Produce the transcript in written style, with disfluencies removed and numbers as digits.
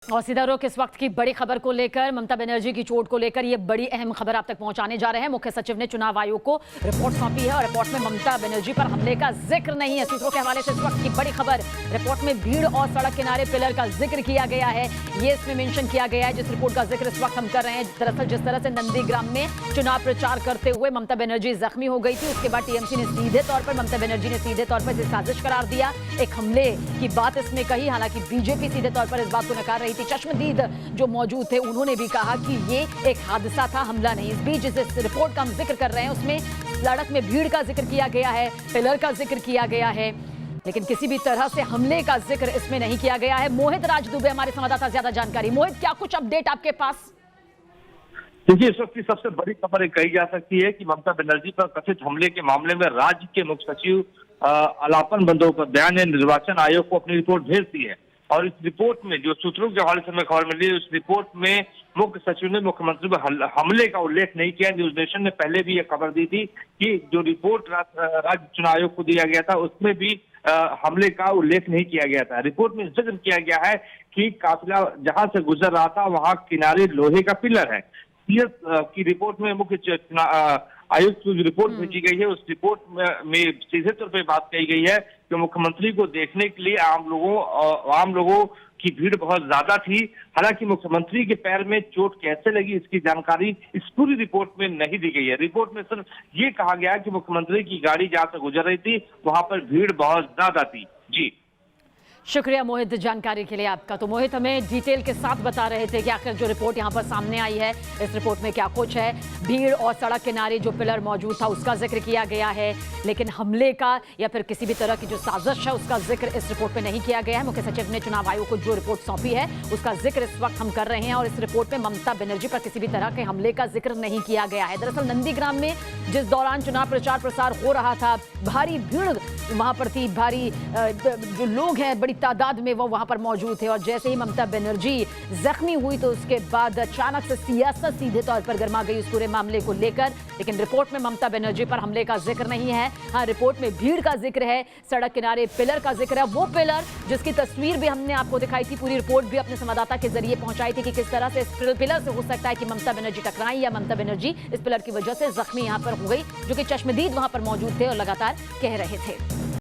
और सीधा रुख इस वक्त की बड़ी खबर को लेकर, ममता बनर्जी की चोट को लेकर ये बड़ी अहम खबर आप तक पहुंचाने जा रहे हैं। मुख्य सचिव ने चुनाव आयोग को रिपोर्ट सौंपी है और रिपोर्ट में ममता बनर्जी पर हमले का जिक्र नहीं है। सूत्रों के हवाले से इस वक्त की बड़ी खबर, रिपोर्ट में भीड़ और सड़क किनारे पिलर का जिक्र किया गया है। ये इसमें मेंशन किया गया है जिस रिपोर्ट का जिक्र इस वक्त हम कर रहे हैं। दरअसल जिस तरह से नंदीग्राम में चुनाव प्रचार करते हुए ममता बनर्जी जख्मी हो गई थी, उसके बाद टीएमसी ने सीधे तौर पर, ममता बनर्जी ने सीधे तौर पर इसे साजिश करार दिया, एक हमले की बात इसमें कही। हालांकि बीजेपी सीधे तौर पर इस बात को नकार रही थी। चश्मदीद जो मौजूद थे उन्होंने भी कहा कि ये एक हादसा था, हमला नहीं। इस बीच जिस रिपोर्ट का हम जिक्र कर रहे हैं उसमें सड़क में भीड़ का जिक्र किया गया है, पिलर का जिक्र किया गया है, लेकिन किसी भी तरह से हमले का जिक्र इसमें नहीं किया गया है। मोहित राज दुबे हमारे संवाददाता, ज्यादा जानकारी। मोहित, क्या कुछ अपडेट आपके पास? देखिए, इस वक्त की सबसे बड़ी खबर कही जा सकती है कि ममता बनर्जी पर कथित हमले के मामले में राज्य के मुख्य सचिव अलापन बंदोपाध्याय ने निर्वाचन आयोग को अपनी रिपोर्ट भेज दी है। और इस रिपोर्ट में जो सूत्रों के हवाले से हमें खबर मिली है, उस रिपोर्ट में मुख्य सचिव ने मुख्यमंत्री पर हमले का उल्लेख नहीं किया। न्यूज नेशन ने पहले भी यह खबर दी थी कि जो रिपोर्ट राज्य चुनाव आयोग को दिया गया था उसमें भी हमले का उल्लेख नहीं किया गया था। रिपोर्ट में जिक्र किया गया है कि काफिला जहां से गुजर रहा था वहां किनारे लोहे का पिलर है। की रिपोर्ट में मुख्य आयुक्त की जो रिपोर्ट भेजी गई है, उस रिपोर्ट में सीधे तौर पे बात कही गई है कि मुख्यमंत्री को देखने के लिए आम लोगों की भीड़ बहुत ज्यादा थी। हालांकि मुख्यमंत्री के पैर में चोट कैसे लगी इसकी जानकारी इस पूरी रिपोर्ट में नहीं दी गई है। रिपोर्ट में सिर्फ ये कहा गया है कि मुख्यमंत्री की गाड़ी जहां से गुजर रही थी वहां पर भीड़ बहुत ज्यादा थी। जी, शुक्रिया मोहित जानकारी के लिए आपका। तो मोहित हमें डिटेल के साथ बता रहे थे कि आखिर जो रिपोर्ट यहाँ पर सामने आई है, इस रिपोर्ट में क्या कुछ है। भीड़ और सड़क किनारे जो पिलर मौजूद था उसका जिक्र किया गया है, लेकिन हमले का या फिर किसी भी तरह की जो साजिश है उसका जिक्र इस रिपोर्ट में नहीं किया गया है। मुख्य सचिव ने चुनाव आयोग को जो रिपोर्ट सौंपी है उसका जिक्र इस वक्त हम कर रहे हैं और इस रिपोर्ट में ममता बनर्जी पर किसी भी तरह के हमले का जिक्र नहीं किया गया है। दरअसल नंदीग्राम में जिस दौरान चुनाव प्रचार प्रसार हो रहा था, भारी भीड़ वहां पर थी, भारी जो लोग हैं बड़ी तादाद में वो वहां पर मौजूद थे। और जैसे ही ममता बनर्जी जख्मी हुई तो उसके बाद अचानक से सियासत सीधे तौर पर गर्मा गई उस पूरे मामले को लेकर। लेकिन रिपोर्ट में ममता बनर्जी पर हमले का जिक्र नहीं है। हाँ, रिपोर्ट में भीड़ का जिक्र है, सड़क किनारे पिलर का जिक्र है। वो पिलर जिसकी तस्वीर भी हमने आपको दिखाई थी, पूरी रिपोर्ट भी अपने संवाददाता के जरिए पहुंचाई थी कि किस तरह से इस पिलर से हो सकता है कि ममता बनर्जी टकराई या ममता बनर्जी इस पिलर की वजह से जख्मी यहां पर हो गई, जो कि चश्मदीद वहां पर मौजूद थे और लगातार कह रहे थे।